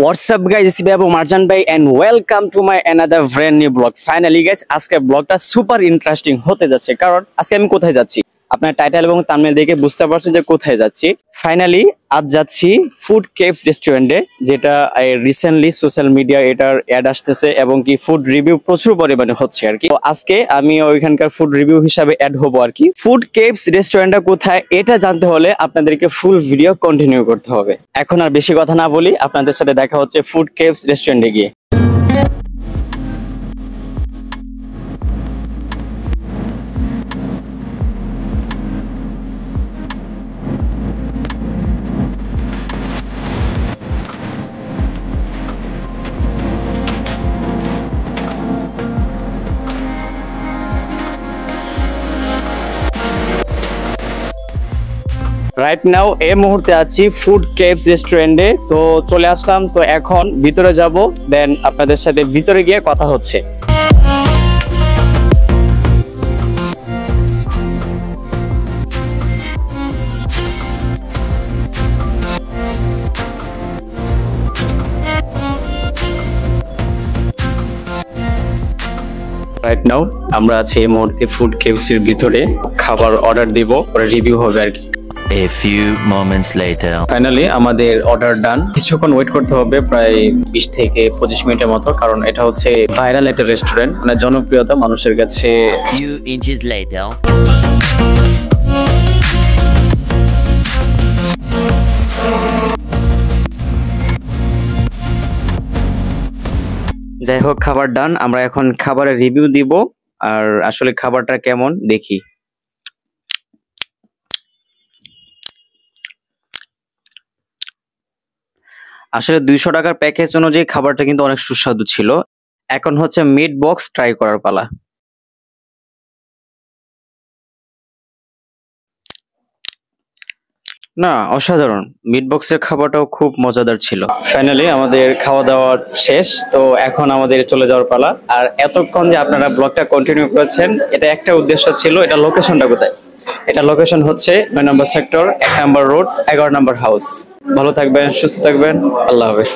What's up guys, it's Babu Marjan bhai and welcome to my another brand new vlog. Finally guys, আজকে ব্লগটা super interesting হতে যাচ্ছে কারণ আজকে আমি কোথায় যাচ্ছি আপনারা টাইটেল এবং থাম্বনেল দেখে বুঝতে পারছেন যে কোথায় যাচ্ছি। ফাইনালি আজ যাচ্ছি ফুড কেভস রেস্টুরেন্টে, যেটা রিসেন্টলি সোশ্যাল মিডিয়া এটার অ্যাড আসতেছে এবং কি ফুড রিভিউ প্রচুর পরিমাণে হচ্ছে আর কি। তো আজকে আমি ওইখানকার ফুড রিভিউ হিসাবে অ্যাড হবো আর কি। ফুড কেভস রেস্টুরেন্টটা কোথায় এটা জানতে হলে আপনাদেরকে ফুল ভিডিও কন্টিনিউ করতে হবে। এখন আর বেশি কথা না বলি, আপনাদের সাথে দেখা হচ্ছে ফুড কেভস রেস্টুরেন্টে গিয়ে। রাইট নাও এই মুহূর্তে আছি ফুড কেভস রেস্টুরেন্টে, তো চলে আসলাম। তো এখন ভিতরে যাব, দেন আপনাদের সাথে ভিতরে গিয়ে কথা হচ্ছে। রাইট নাও আমরা আছি এই মুহূর্তে ফুড কেভস এর ভিতরে, খাবার অর্ডার দিব, পরে রিভিউ হবে আর কি। A few moments later. Finally আমাদের অর্ডার ডান। কিছুক্ষণ ওয়েট করতে হবে, প্রায় 20 থেকে 25 মিনিটের মতো, কারণ এটা হচ্ছে ভাইরাল একটা রেস্টুরেন্ট, মানে জনপ্রিয়তা মানুষের কাছে। Few inches later. যাই হোক, খাবার ডান। আমরা এখন খাবারের রিভিউ দিব, আর আসলে খাবারটা কেমন দেখি। আসলে 200 টাকার প্যাকেজ অনুযায়ী খাবারটা কিন্তু অনেক সুস্বাদু ছিল। এখন হচ্ছে মিট বক্স ট্রাই করার পালা। না, অসাধারণ। মিট বক্সের খাবারটাও খুব মজাদার ছিল। ফাইনালি আমাদের খাওয়া দাওয়া শেষ, তো এখন আমাদের চলে যাওয়ার পালা। আর এতক্ষণ যে আপনারা ব্লগটা কন্টিনিউ করেছেন, এটা একটা উদ্দেশ্য ছিল। এটা লোকেশনটা কোথায়? এটা লোকেশন হচ্ছে 9 নম্বর সেক্টর, 1 নম্বর রোড, 11 নম্বর হাউস। ভালো থাকবেন, সুস্থ থাকবেন, আল্লাহ হাফেজ।